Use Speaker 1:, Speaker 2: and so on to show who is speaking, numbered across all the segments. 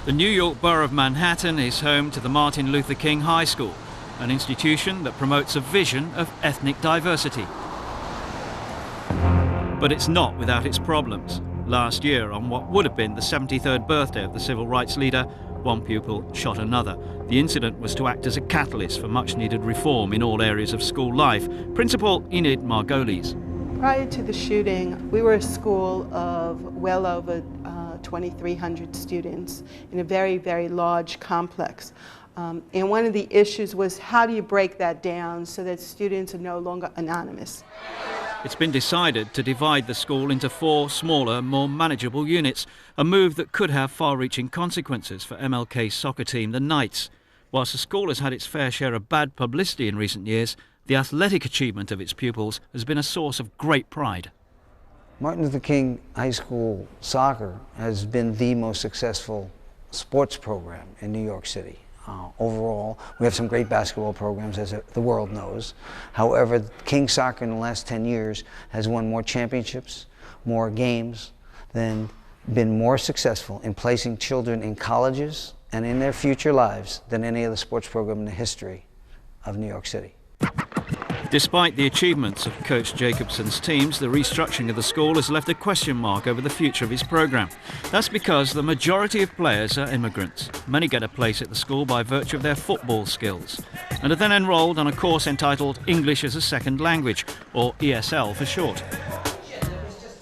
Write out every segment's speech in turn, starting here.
Speaker 1: The New York borough of Manhattan is home to the Martin Luther King High School, an institution that promotes a vision of ethnic diversity. But it's not without its problems. Last year, on what would have been the 73rd birthday of the civil rights leader, one pupil shot another. The incident was to act as a catalyst for much-needed reform in all areas of school life. Principal Enid Margolis.
Speaker 2: Prior to the shooting, we were a school of well over 2,300 students in a very, very large complex. And one of the issues was, how do you break that down so that students are no longer anonymous?
Speaker 1: It's been decided to divide the school into 4 smaller, more manageable units, a move that could have far-reaching consequences for MLK's soccer team, the Knights. Whilst the school has had its fair share of bad publicity in recent years, the athletic achievement of its pupils has been a source of great pride.
Speaker 3: Martin Luther King High School soccer has been the most successful sports program in New York City. Overall, we have some great basketball programs, as the world knows. However, King soccer in the last 10 years has won more championships, more games, been more successful in placing children in colleges and in their future lives than any other sports program in the history of New York City.
Speaker 1: Despite the achievements of Coach Jacobson's teams, the restructuring of the school has left a question mark over the future of his programme. That's because the majority of players are immigrants. Many get a place at the school by virtue of their football skills and are then enrolled on a course entitled English as a Second Language, or ESL for short.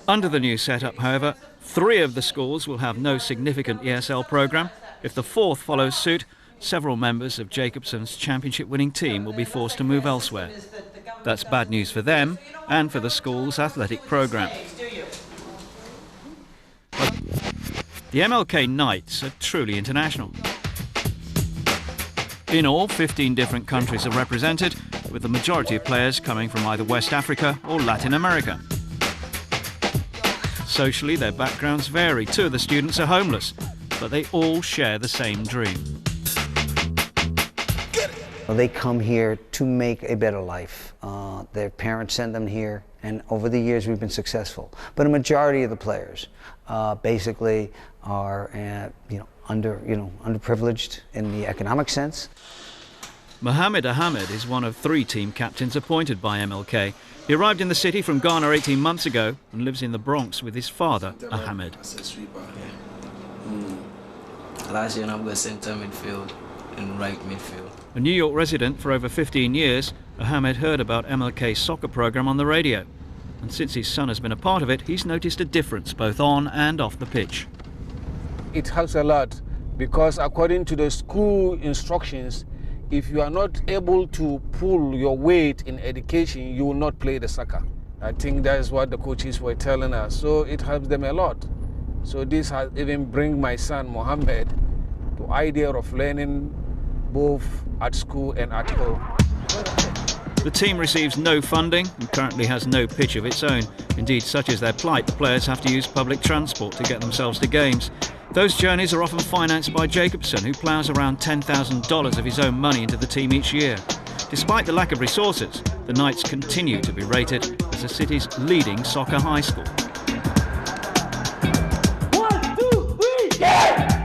Speaker 1: Under the new setup, however, 3 of the schools will have no significant ESL programme. If the 4th follows suit, several members of Jacobson's championship-winning team will be forced to move elsewhere. That's bad news for them and for the school's athletic programme. The MLK Knights are truly international. In all, 15 different countries are represented, with the majority of players coming from either West Africa or Latin America. Socially, their backgrounds vary. 2 of the students are homeless, but they all share the same dream.
Speaker 3: They come here to make a better life. Their parents send them here, and over the years we've been successful. But a majority of the players basically are underprivileged in the economic sense.
Speaker 1: Mohammed Ahmed is one of 3 team captains appointed by MLK. He arrived in the city from Ghana 18 months ago and lives in the Bronx with his father, Ahmed.
Speaker 4: Last year I was centre midfield and right midfield.
Speaker 1: A New York resident for over 15 years, Ahmed heard about MLK's soccer program on the radio. And since his son has been a part of it, he's noticed a difference both on and off the pitch.
Speaker 5: It helps a lot because according to the school instructions, if you are not able to pull your weight in education, you will not play the soccer. I think that is what the coaches were telling us. So it helps them a lot. So this has even bring my son Mohammed to idea of learning both at school and at home.
Speaker 1: The team receives no funding and currently has no pitch of its own. Indeed, such is their plight, the players have to use public transport to get themselves to games. Those journeys are often financed by Jacobson, who ploughs around $10,000 of his own money into the team each year. Despite the lack of resources, the Knights continue to be rated as the city's leading soccer high school.
Speaker 6: 1, 2, 3, yeah!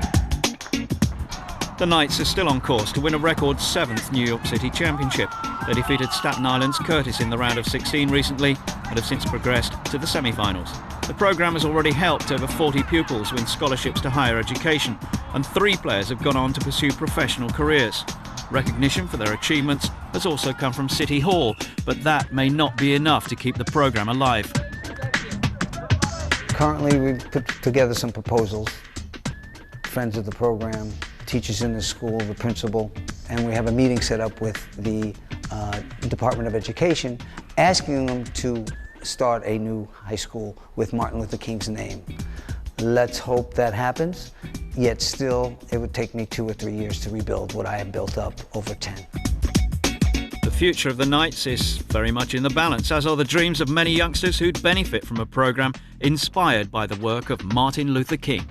Speaker 1: The Knights are still on course to win a record 7th New York City championship. They defeated Staten Island's Curtis in the round of 16 recently and have since progressed to the semi-finals. The programme has already helped over 40 pupils win scholarships to higher education, and 3 players have gone on to pursue professional careers. Recognition for their achievements has also come from City Hall, but that may not be enough to keep the programme alive.
Speaker 3: Currently, we've put together some proposals, friends of the program, teachers in the school, the principal, and we have a meeting set up with the Department of Education asking them to start a new high school with Martin Luther King's name. Let's hope that happens, yet still it would take me 2 or 3 years to rebuild what I have built up over 10.
Speaker 1: The future of the Knights is very much in the balance, as are the dreams of many youngsters who'd benefit from a programme inspired by the work of Martin Luther King.